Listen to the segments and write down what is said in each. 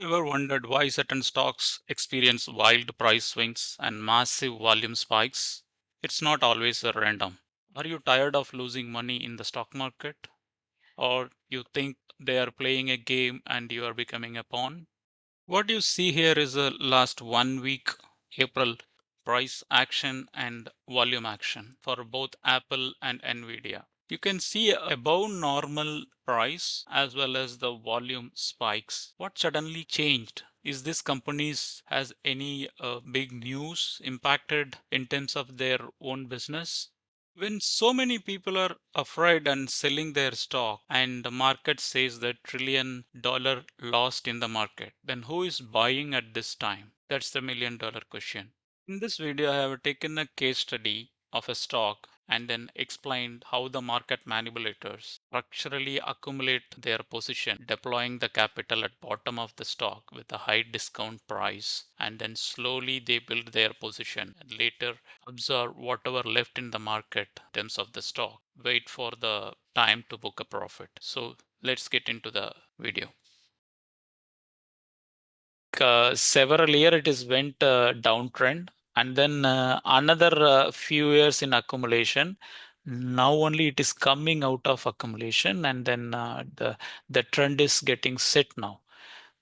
Ever wondered why certain stocks experience wild price swings and massive volume spikes? It's not always a random. Are you tired of losing money in the stock market? Or you think they are playing a game and you are becoming a pawn? What you see here is a last 1 week April price action and volume action for both Apple and Nvidia. You can see above normal price as well as the volume spikes. What suddenly changed? Is this companies has any big news impacted in terms of their own business? When so many people are afraid and selling their stock and the market says that $1 trillion lost in the market, then who is buying at this time? That's the $1 million question. In this video, I have taken a case study of a stock and then explained how the market manipulators structurally accumulate their position, deploying the capital at bottom of the stock with a high discount price, and then slowly they build their position and later observe whatever left in the market in terms of the stock, wait for the time to book a profit. So let's get into the video. Several year it is went downtrend, and then another few years in accumulation. Now only it is coming out of accumulation, and then the trend is getting set now.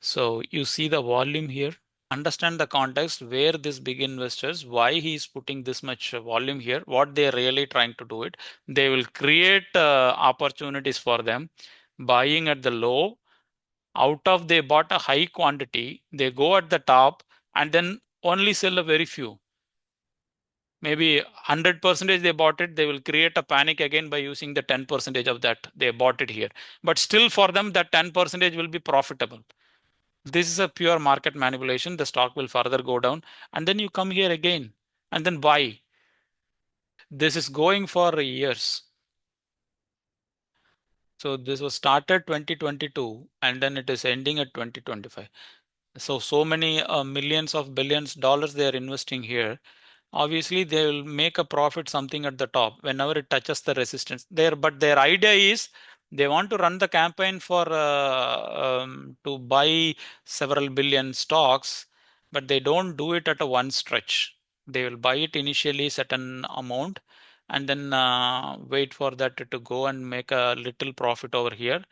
So you see the volume here. Understand the context where this big investors, why he is putting this much volume here, what they are really trying to do it. They will create opportunities for them, buying at the low. Out of they bought a high quantity, they go at the top and then only sell a very few. Maybe 100% they bought it, they will create a panic again by using the 10% of that they bought it here. But still for them, that 10% will be profitable. This is a pure market manipulation. The stock will further go down and then you come here again and then buy. This is going for years. So this was started 2022 and then it is ending at 2025. So many millions of billions dollars they are investing here. Obviously, they will make a profit something at the top whenever it touches the resistance there. But their idea is they want to run the campaign for to buy several billion stocks, but they don't do it at a one stretch. They will buy it initially certain amount and then wait for that to go and make a little profit over here,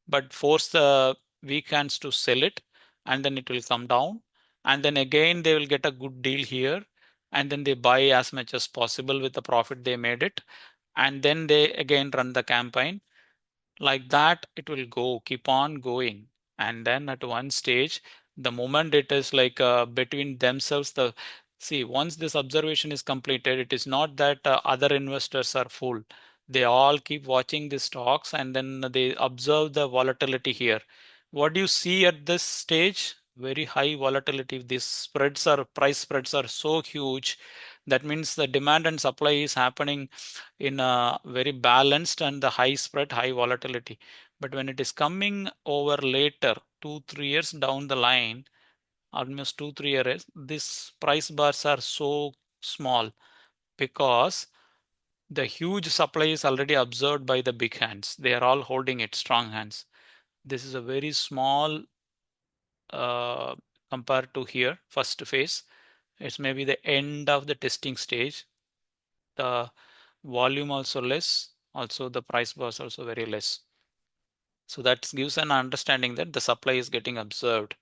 but force the weak hands to sell it and then it will come down, and then again they will get a good deal here and then they buy as much as possible with the profit they made it, and then they again run the campaign like that. It will go keep on going, and then at one stage the moment it is like between themselves, the see once this observation is completed, it is not that other investors are full. They all keep watching the stocks and then they observe the volatility here. What do you see at this stage? Very high volatility. These spreads are price spreads are so huge. That means the demand and supply is happening in a very balanced and the high spread, high volatility. But when it is coming over later, 2, 3 years down the line, almost 2, 3 years, these price bars are so small because the huge supply is already observed by the big hands. They are all holding it, strong hands. This is a very small uh, compared to here, first phase. It's maybe the end of the testing stage. The volume also less, also the price was also very less. So that gives an understanding that the supply is getting observed.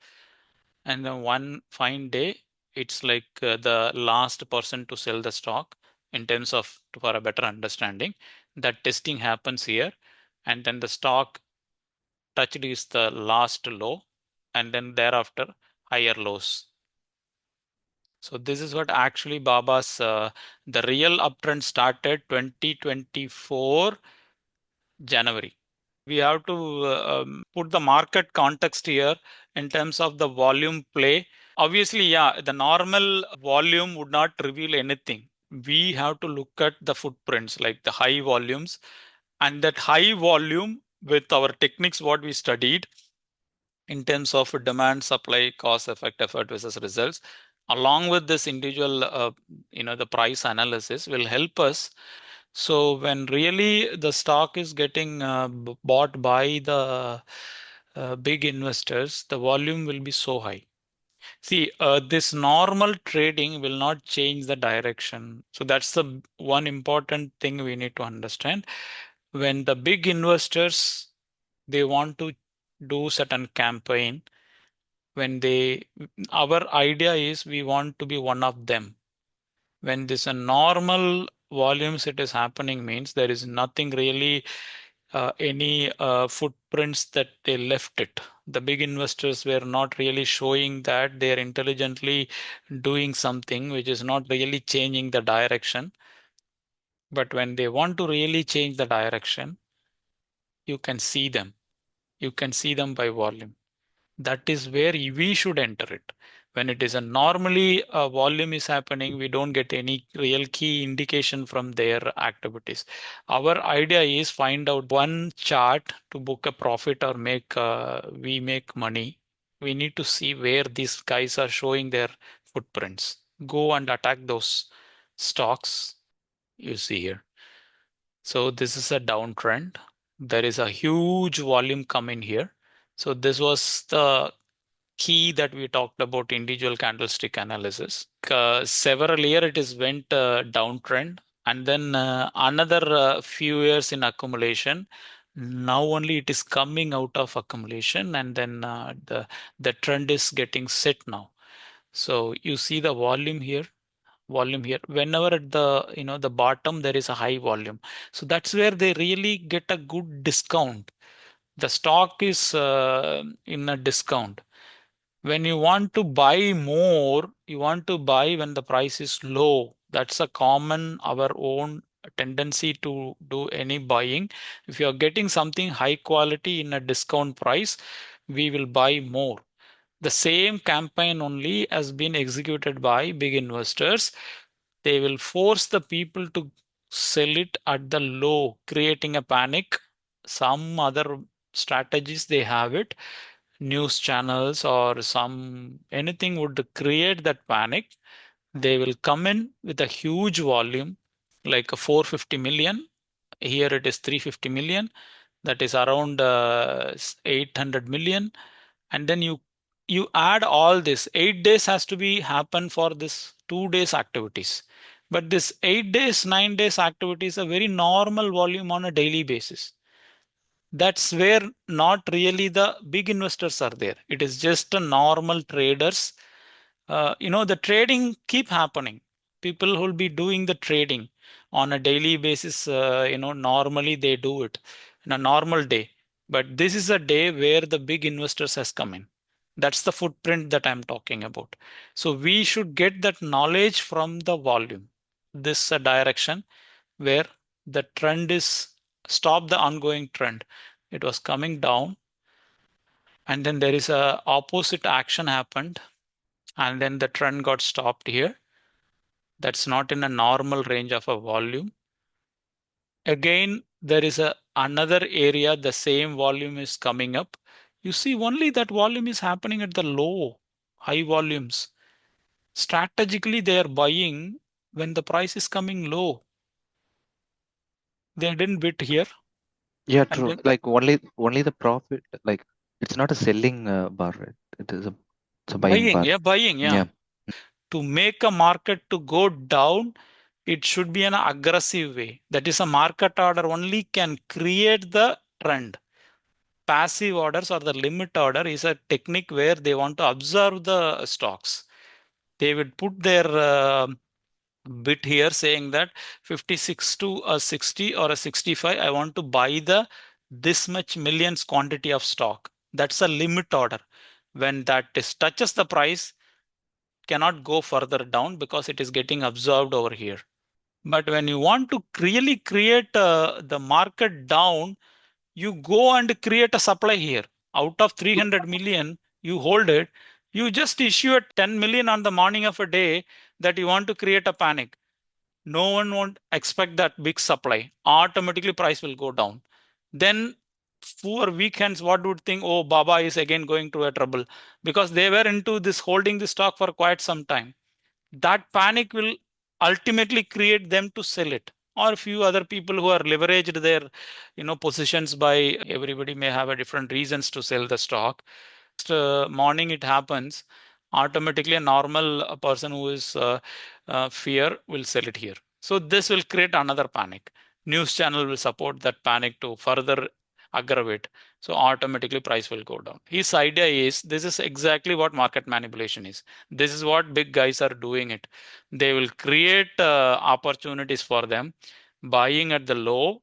And then one fine day, it's like the last person to sell the stock in terms of for a better understanding. That testing happens here, and then the stock touched is the last low, and then thereafter higher lows. So this is what actually Baba's the real uptrend started 2024 January. We have to put the market context here in terms of the volume play. Obviously, yeah, the normal volume would not reveal anything. We have to look at the footprints, like the high volumes, and that high volume with our techniques, what we studied in terms of demand, supply, cost, effect, effort versus results, along with this individual, the price analysis will help us. So when really the stock is getting bought by the big investors, the volume will be so high. See, this normal trading will not change the direction. So that's the one important thing we need to understand. When the big investors, they want to do certain campaign, when our idea is we want to be one of them. When this a normal volumes it is happening means there is nothing really any footprints that they left it. The big investors were not really showing that they are intelligently doing something which is not really changing the direction. But when they want to really change the direction, you can see them. You can see them by volume. That is where we should enter it. When it is a normally volume is happening, we don't get any real key indication from their activities. Our idea is find out one chart to book a profit or we make money. We need to see where these guys are showing their footprints. Go and attack those stocks you see here. So this is a downtrend. There is a huge volume coming here. So this was the key that we talked about individual candlestick analysis. Several year it is went downtrend, and then another few years in accumulation. Now only it is coming out of accumulation, and then the trend is getting set now. So you see the volume here, volume here. Whenever at the the bottom there is a high volume, so that's where they really get a good discount. The stock is in a discount. When you want to buy more, you want to buy when the price is low. That's a common our own tendency to do any buying. If you are getting something high quality in a discount price, we will buy more. The same campaign only has been executed by big investors. They will force the people to sell it at the low, creating a panic. Some other strategies they have it, news channels or some anything would create that panic. They will come in with a huge volume, like a 450 million. Here it is 350 million. That is around 800 million. And then you add all this. 8 days has to be happen for this 2 days activities. But this 8 days, 9 days activities are very normal volume on a daily basis. That's where not really the big investors are there. It is just a normal traders. The trading keep happening. People who will be doing the trading on a daily basis, normally they do it in a normal day. But this is a day where the big investors has come in. That's the footprint that I'm talking about. So we should get that knowledge from the volume. This direction where the trend is stop the ongoing trend. It was coming down, and then there is a opposite action happened, and then the trend got stopped here. That's not in a normal range of a volume. Again, there is another area, the same volume is coming up. You see only that volume is happening at the low, high volumes. Strategically, they are buying when the price is coming low. They didn't bid here. Yeah, And true. then Like only the profit. Like it's not a selling bar, right? It's a buying bar. buying, yeah. Yeah. To make a market to go down, it should be an aggressive way. That is, a market order only can create the trend. Passive orders or the limit order is a technique where they want to observe the stocks. They would put their bit here saying that 56 to a 60 or a 65, I want to buy the this much millions quantity of stock. That's a limit order. When that touches the price, cannot go further down because it is getting absorbed over here. But when you want to really create the market down, you go and create a supply here. Out of 300 million, you hold it. You just issue a 10 million on the morning of a day that you want to create a panic. No one won't expect that big supply. Automatically, price will go down. Then for weekends, what would think? Oh, Baba is again going to a trouble because they were into this holding the stock for quite some time. That panic will ultimately create them to sell it. or a few other people who are leveraged their positions by everybody may have a different reasons to sell the stock. Morning it happens, automatically a normal person who is fear will sell it here. So this will create another panic. News channel will support that panic to further aggravate. So automatically price will go down. His idea is this is exactly what market manipulation is. This is what big guys are doing it. They will create opportunities for them, buying at the low.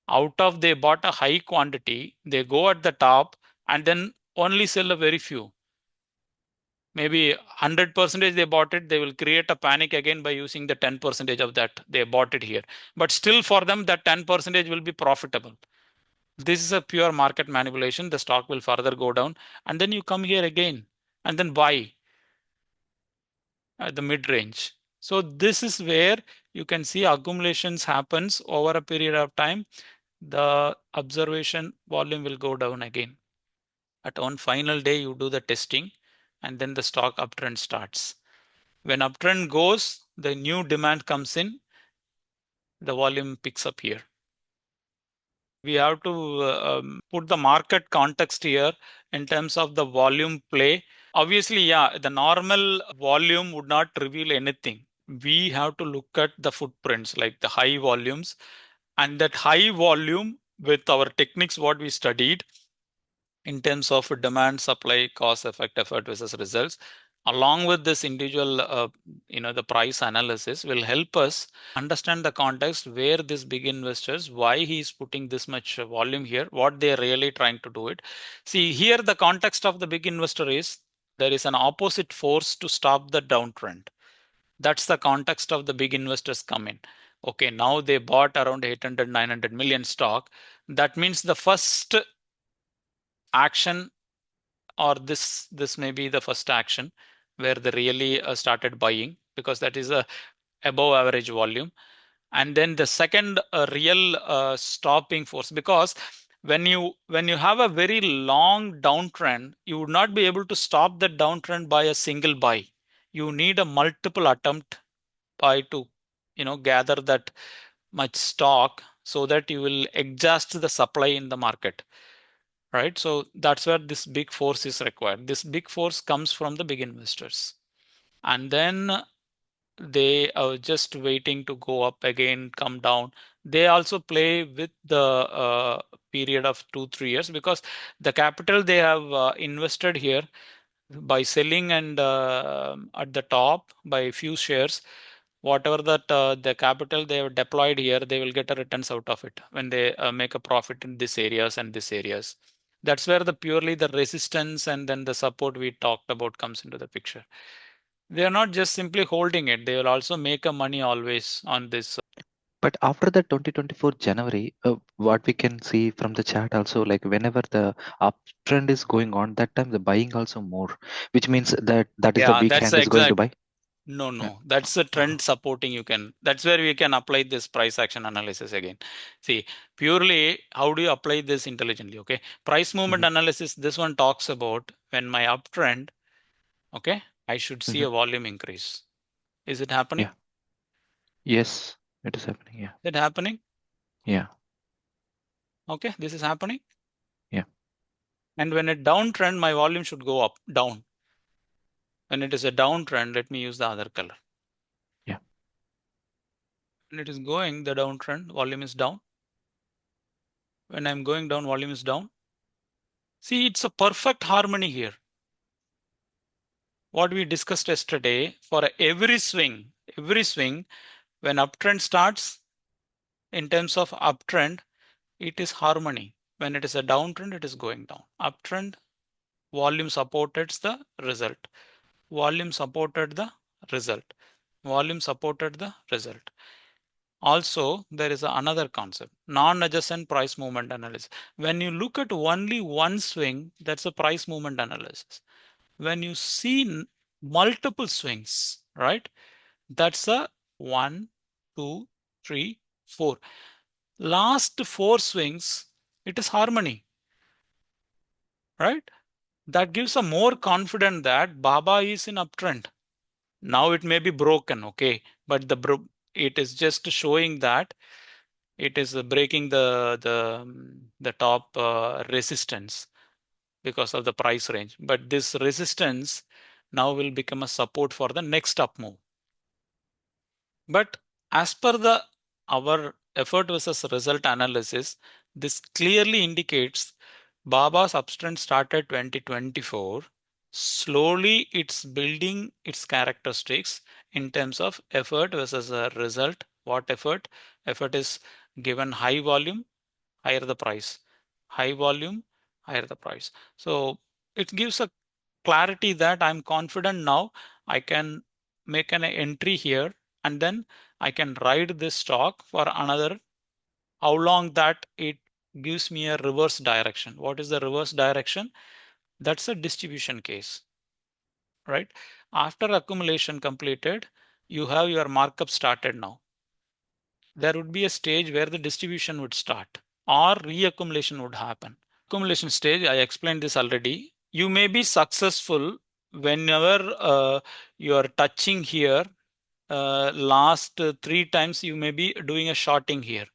Out of they bought a high quantity, they go at the top and then only sell a very few. Maybe 100% they bought it, they will create a panic again by using the 10% of that they bought it here. But still for them, that 10% will be profitable. This is a pure market manipulation. The stock will further go down and then you come here again and then buy at the mid range. So this is where you can see accumulations happens over a period of time. The observation volume will go down again. At one final day, you do the testing and then the stock uptrend starts. When uptrend goes, the new demand comes in, the volume picks up here. We have to put the market context here in terms of the volume play. Obviously, yeah, the normal volume would not reveal anything. We have to look at the footprints, like the high volumes, and that high volume with our techniques, what we studied in terms of demand, supply, cost, effort versus results, along with this individual, the price analysis will help us understand the context where this big investors, why he is putting this much volume here, what they are really trying to do it. See here, the context of the big investor is there is an opposite force to stop the downtrend. That's the context of the big investors come in. Okay, now they bought around 800, 900 million stock. That means the first action, or this may be the first action where they really started buying, because that is a above average volume. And then the second real stopping force, because when you have a very long downtrend, you would not be able to stop the downtrend by a single buy. You need a multiple attempt by to gather that much stock so that you will adjust the supply in the market, right? So that's where this big force is required. This big force comes from the big investors. And then they are just waiting to go up again, come down. They also play with the period of 2-3 years, because the capital they have invested here by selling and at the top by few shares, whatever that the capital they have deployed here, they will get a returns out of it when they make a profit in this areas and this areas. That's where the purely the resistance and then the support we talked about comes into the picture. They are not just simply holding it, they will also make a money always on this. But after the 2024 January, what we can see from the chat also, like whenever the uptrend is going on, that time the buying also more, which means that that is the Yeah, weak that's hand the is going to exact. buy. No, Yeah. no, that's the Uh-huh. trend supporting. You can, that's where we can apply this price action analysis again. See, purely how do you apply this intelligently? Okay, price movement Hmm. analysis, this one talks about when my uptrend, okay, I should see Hmm. a volume increase. Is it happening? Yeah. Yes, it is happening. Yeah. Is it happening? Yeah. Okay, this is happening. Yeah. And when a downtrend, my volume should go up, down. When it is a downtrend, let me use the other color. Yeah. When it is going, the downtrend, volume is down. When I'm going down, volume is down. See, it's a perfect harmony here. What we discussed yesterday, for every swing, when uptrend starts, in terms of uptrend, it is harmony. When it is a downtrend, it is going down. Uptrend, volume supported the result. Volume supported the result. Volume supported the result. Also, there is another concept, non-adjacent price movement analysis. When you look at only one swing, that's a price movement analysis. When you see multiple swings, right? That's a 1, 2, 3, 4. Last 4 swings, it is harmony, right? That gives a more confidence that Baba is in uptrend. Now it may be broken, okay, but it is just showing that it is breaking the top resistance because of the price range. But this resistance now will become a support for the next up move. But as per the our effort versus result analysis, this clearly indicates Baba's uptrend started 2024. Slowly, it's building its characteristics in terms of effort versus a result. What effort? Effort is given high volume, higher the price. High volume, higher the price. So it gives a clarity that I'm confident now I can make an entry here and then I can ride this stock for another how long that it gives me a reverse direction. What is the reverse direction? That's a distribution case, right? After accumulation completed, you have your markup started now. There would be a stage where the distribution would start or reaccumulation would happen. Accumulation stage, I explained this already. You may be successful whenever you are touching here. Last 3 times you may be doing a shorting here.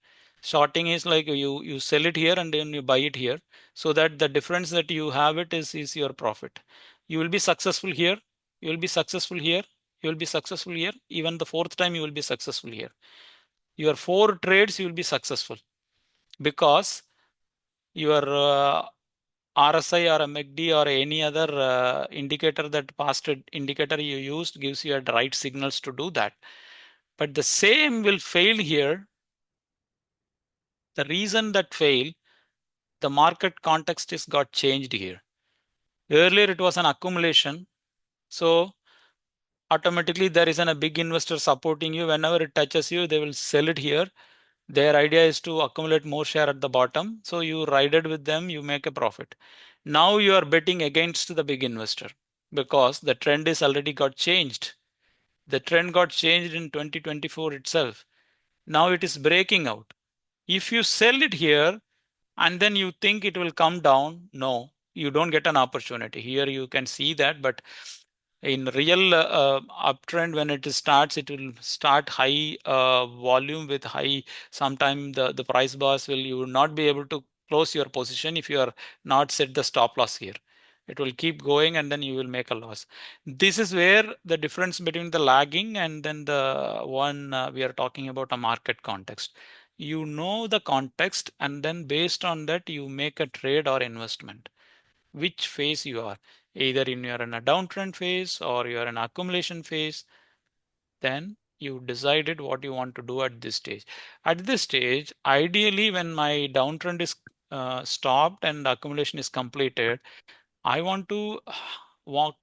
Shorting is like you sell it here and then you buy it here, so that the difference that you have it is your profit. You will be successful here. You will be successful here. You will be successful here. Even the fourth time you will be successful here. Your 4 trades you will be successful because your RSI or a MACD or any other indicator that past indicator you used gives you the right signals to do that. But the same will fail here. The reason that fail, the market context is got changed here. Earlier it was an accumulation. So automatically there is a big investor supporting you. Whenever it touches you, they will sell it here. Their idea is to accumulate more share at the bottom. So you ride it with them, you make a profit. Now you are betting against the big investor because the trend is already got changed. The trend got changed in 2024 itself. Now it is breaking out. If you sell it here and then you think it will come down, no, you don't get an opportunity. Here you can see that, but in real uptrend when it starts, it will start high volume with high. Sometime the price bars will you will not be able to close your position if you are not set the stop loss here. It will keep going and then you will make a loss. This is where the difference between the lagging and then the one we are talking about a market context. You know the context and then based on that you make a trade or investment. Which phase you are, either you're in a downtrend phase or you're in accumulation phase, then you decided what you want to do at this stage. At this stage, ideally, when my downtrend is stopped and accumulation is completed, I want to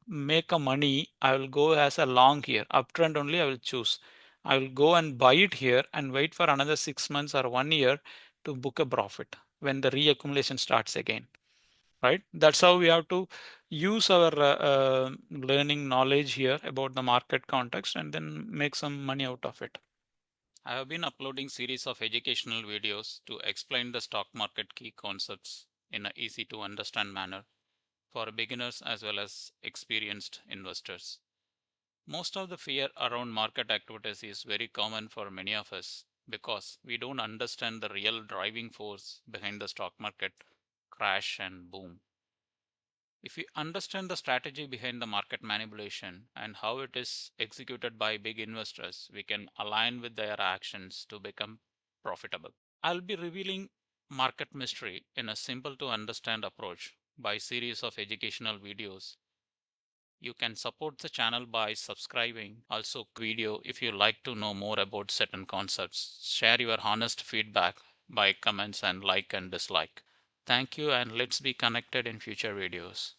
make a money. I will go as a long here. Uptrend only I will choose. I will go and buy it here and wait for another 6 months or 1 year to book a profit when the reaccumulation starts again, right? That's how we have to use our learning knowledge here about the market context and then make some money out of it. I have been uploading series of educational videos to explain the stock market key concepts in an easy to understand manner for beginners as well as experienced investors. Most of the fear around market activities is very common for many of us because we don't understand the real driving force behind the stock market crash and boom. If we understand the strategy behind the market manipulation and how it is executed by big investors, we can align with their actions to become profitable. I'll be revealing market mystery in a simple to understand approach by series of educational videos. You can support the channel by subscribing. Also, video if you like to know more about certain concepts. Share your honest feedback by comments and like and dislike. Thank you and let's be connected in future videos.